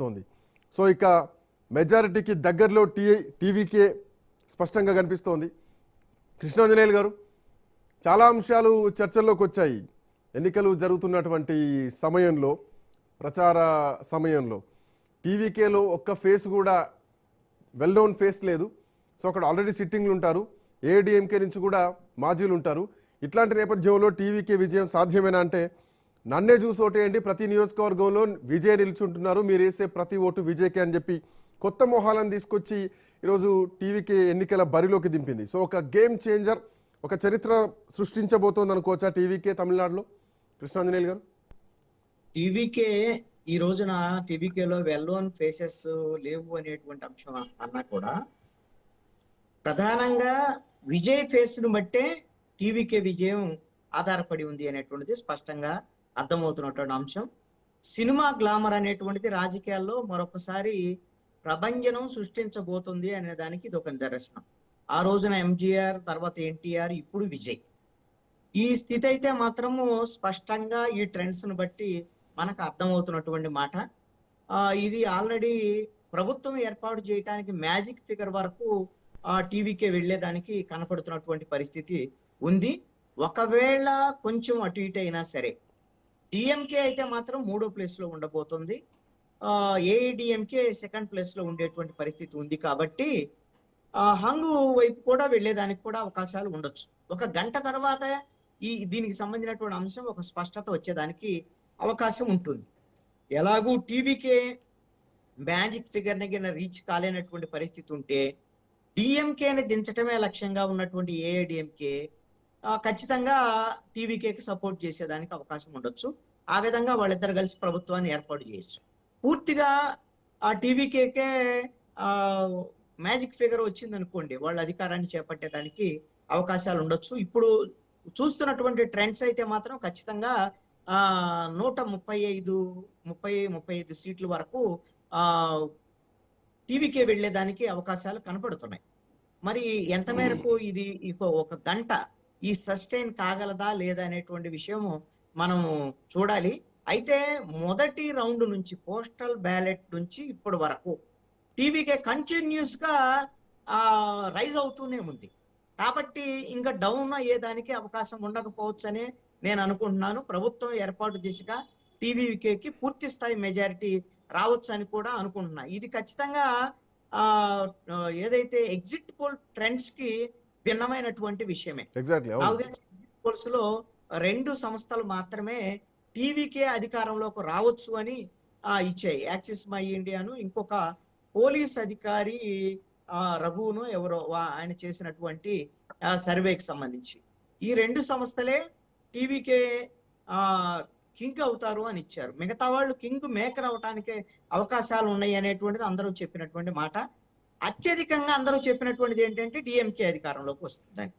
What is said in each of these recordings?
తోంది. So ఇక మెజారిటీకి దగ్గరలో TVK స్పష్టంగా కనిపిస్తోంది. కృష్ణాంజనేయులు గారు, చాలా అంశాలు చర్చల్లోకి వచ్చాయి. ఎన్నికలు జరుగుతున్నటువంటి సమయంలో, ప్రచార సమయంలో టీవీకేలో ఒక్క ఫేస్ కూడా వెల్ నోన్ ఫేస్ లేదు. సో అక్కడ ఆల్రెడీ సిట్టింగ్లు ఉంటారు, ఏఐడిఎంకే నుంచి కూడా మాజీలు ఉంటారు. ఇట్లాంటి నేపథ్యంలో టీవీకే విజయం సాధ్యమేనా అంటే, నన్నే చూసి ఓటేయండి, ప్రతి నియోజకవర్గంలో విజయ్ నిల్చుంటున్నారు, మీరు వేసే ప్రతి ఓటు విజయ్కే అని చెప్పి కొత్త మొహాలను తీసుకొచ్చి ఈరోజు టీవీకే ఎన్నికల బరిలోకి దింపింది. సో ఒక గేమ్ చేంజర్, ఒక చరిత్ర సృష్టించబోతోంది అనుకోవచ్చా టీవీకే తమిళనాడులో? కృష్ణాంజనేయులు గారు, టీవీకే ఈ రోజున టీవీకేలో వెల్ నోన్ ఫేసెస్ లేవు అనేటువంటి అంశం అన్నా కూడా ప్రధానంగా విజయ్ ఫేస్ ను బట్టే టీవీకే విజయం ఆధారపడి ఉంది అనేటువంటిది స్పష్టంగా అర్థమవుతున్నటువంటి అంశం. సినిమా గ్లామర్ అనేటువంటిది రాజకీయాల్లో మరొకసారి ప్రభంజనం సృష్టించబోతుంది అనే దానికి ఇది ఒక నిదర్శనం. ఆ రోజున ఎంజీఆర్, తర్వాత ఎన్టీఆర్, ఇప్పుడు విజయ్. ఈ స్థితి అయితే మాత్రము స్పష్టంగా ఈ ట్రెండ్స్ ను బట్టి మనకు అర్థమవుతున్నటువంటి మాట. ఇది ఆల్రెడీ ప్రభుత్వం ఏర్పాటు చేయడానికి మ్యాజిక్ ఫిగర్ వరకు టీవీకే వెళ్లేదానికి కనపడుతున్నటువంటి పరిస్థితి ఉంది. ఒకవేళ కొంచెం అటు ఇటు అయినా సరే డిఎంకే అయితే మాత్రం 3వ ప్లేస్ లో ఉండబోతుంది, ఏఐడిఎంకే 2nd ప్లేస్ లో ఉండేటువంటి పరిస్థితి ఉంది. కాబట్టి హంగు వైపు కూడా వెళ్లేదానికి కూడా అవకాశాలు ఉండొచ్చు. ఒక గంట తర్వాత దీనికి సంబంధించినటువంటి అంశం ఒక స్పష్టత వచ్చేదానికి అవకాశం ఉంటుంది. ఎలాగూ టీవీకే మ్యాజిక్ ఫిగర్ దగ్గర రీచ్ కాలేనటువంటి పరిస్థితి ఉంటే డిఎంకేని దించటమే లక్ష్యంగా ఉన్నటువంటి ఏఐడిఎంకే ఖచ్చితంగా టీవీకేకి సపోర్ట్ చేసేదానికి అవకాశం ఉండొచ్చు. ఆ విధంగా వాళ్ళిద్దరు కలిసి ప్రభుత్వాన్ని ఏర్పాటు చేయొచ్చు. పూర్తిగా ఆ టీవీకేకే మ్యాజిక్ ఫిగర్ వచ్చింది అనుకోండి, వాళ్ళ అధికారాన్ని చేపట్టేదానికి అవకాశాలు ఉండొచ్చు. ఇప్పుడు చూస్తున్నటువంటి ట్రెండ్స్ అయితే మాత్రం ఖచ్చితంగా 135 సీట్ల వరకు టీవీకే వెళ్లేదానికి అవకాశాలు కనపడుతున్నాయి. మరి ఎంత మేరకు ఇది ఒక గంట ఈ సస్టైన్ కాగలదా లేదా అనేటువంటి విషయము మనం చూడాలి. అయితే మొదటి రౌండ్ నుంచి, పోస్టల్ బ్యాలెట్ నుంచి ఇప్పటి వరకు టీవీకే కంటిన్యూస్ గా రైజ్ అవుతూనే ఉంది. కాబట్టి ఇంకా డౌన్ అయ్యేదానికి అవకాశం ఉండకపోవచ్చు అని నేను అనుకుంటున్నాను. ప్రభుత్వం ఏర్పాటు దిశగా టీవీకేకి పూర్తి స్థాయి మెజారిటీ రావచ్చు అని కూడా అనుకుంటున్నా. ఇది ఖచ్చితంగా ఏదైతే ఎగ్జిట్ పోల్ ట్రెండ్స్ కి భిన్నమైనటువంటి విషయమే. నాకు తెలిసి ఎగ్జిట్ పోల్స్ లో 2 సంస్థలు మాత్రమే టీవీకే అధికారంలోకి రావచ్చు అని ఇచ్చాయి, యాక్సిస్ మై ఇండియాను, ఇంకొక పోలీస్ అధికారి రఘును ఎవరో ఆయన చేసినటువంటి సర్వేకి సంబంధించి ఈ 2 సంస్థలే టీవీకే కింగ్ అవుతారు అని ఇచ్చారు. మిగతా వాళ్ళు కింగ్ మేకర్ అవటానికి అవకాశాలు ఉన్నాయి అనేటువంటిది అందరూ చెప్పినటువంటి మాట. అత్యధికంగా అందరూ చెప్పినటువంటిది ఏంటంటే డిఎంకే అధికారంలోకి వస్తుందని.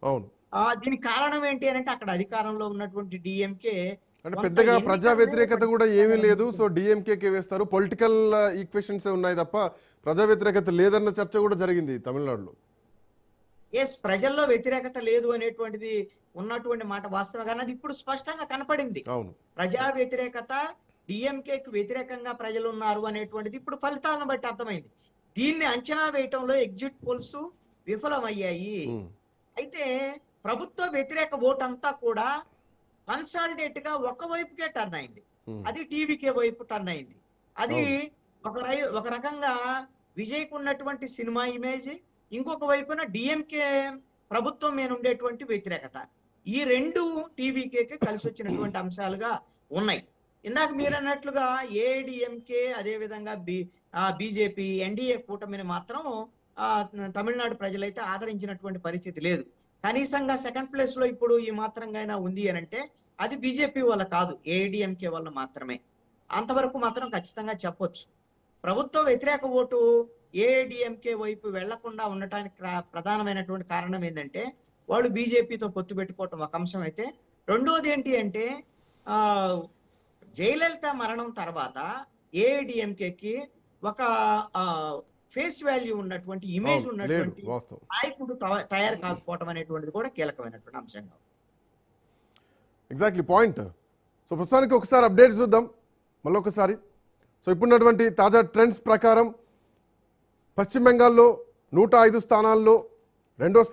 దీనికి కారణం ఏంటి అని అంటే, అక్కడ అధికారంలో ఉన్నటువంటి డిఎంకే అంటే పెద్దగా ప్రజా వ్యతిరేకత కూడా ఏమీ లేదు. సో డిఎంకేకే వేస్తారు, పొలిటికల్ ఈక్వేషన్స్ ఉన్నాయి తప్ప ప్రజా వ్యతిరేకత లేదన్న చర్చ కూడా జరిగింది తమిళనాడులో. ప్రజల్లో వ్యతిరేకత లేదు అనేటువంటిది ఉన్నటువంటి మాట వాస్తవం, కానీ అది ఇప్పుడు స్పష్టంగా కనపడింది. ప్రజా వ్యతిరేకత, డిఎంకేకి వ్యతిరేకంగా ప్రజలు ఉన్నారు అనేటువంటిది ఇప్పుడు ఫలితాలను బట్టి అర్థమైంది. దీన్ని అంచనా వేయటంలో ఎగ్జిట్ పోల్స్ విఫలమయ్యాయి. అయితే ప్రభుత్వ వ్యతిరేక ఓటు అంతా కూడా కన్సాలిడేట్ గా ఒకవైపుకే టర్న్ అయింది, అది టీవీకే వైపు టర్న్ అయింది. అది ఒక రకంగా విజయ్కు ఉన్నటువంటి సినిమా ఇమేజ్, ఇంకొక వైపున డిఎంకే ప్రభుత్వం మీద ఉండేటువంటి వ్యతిరేకత, ఈ 2 టీవీకేకి కలిసి వచ్చినటువంటి అంశాలుగా ఉన్నాయి. ఇందాక మీరు అన్నట్లుగా ఏఐడిఎంకే, అదే విధంగా బీజేపీ, ఎన్డీఏ కూటమిని మాత్రం తమిళనాడు ప్రజలైతే ఆదరించినటువంటి పరిస్థితి లేదు. కనీసంగా 2nd ప్లేస్ లో ఇప్పుడు ఈ మాత్రంగా ఉంది అని అంటే అది బీజేపీ వల్ల కాదు, ఏఐడిఎంకే వల్ల మాత్రమే. అంతవరకు మాత్రం ఖచ్చితంగా చెప్పొచ్చు. ప్రభుత్వ వ్యతిరేక ఓటు ఏఐడిఎంకే వైపు వెళ్లకుండా ఉండటానికి ప్రధానమైనటువంటి కారణం ఏంటంటే, వాళ్ళు బీజేపీతో పొత్తు పెట్టుకోవటం ఒక అంశం అయితే, రెండోది ఏంటి అంటే జయలలిత మరణం తర్వాత ఏఐడిఎంకేకి ఒక ఫేస్ వాల్యూ ఉన్నటువంటి, ఇమేజ్ ఉన్నటువంటి నాయకుడు తయారు కాకపోవటం అనేటువంటిది కూడా కీలకమైనటువంటి అంశంగా. Exactly point. సో ప్రస్తుతానికి ఒకసారి అప్డేట్స్ చూద్దాం మళ్ళొకసారి. సో ఇప్పుడున్నటువంటి తాజా ట్రెండ్స్ ప్రకారం పశ్చిమ బెంగాల్లో 105 స్థానాల్లో రెండో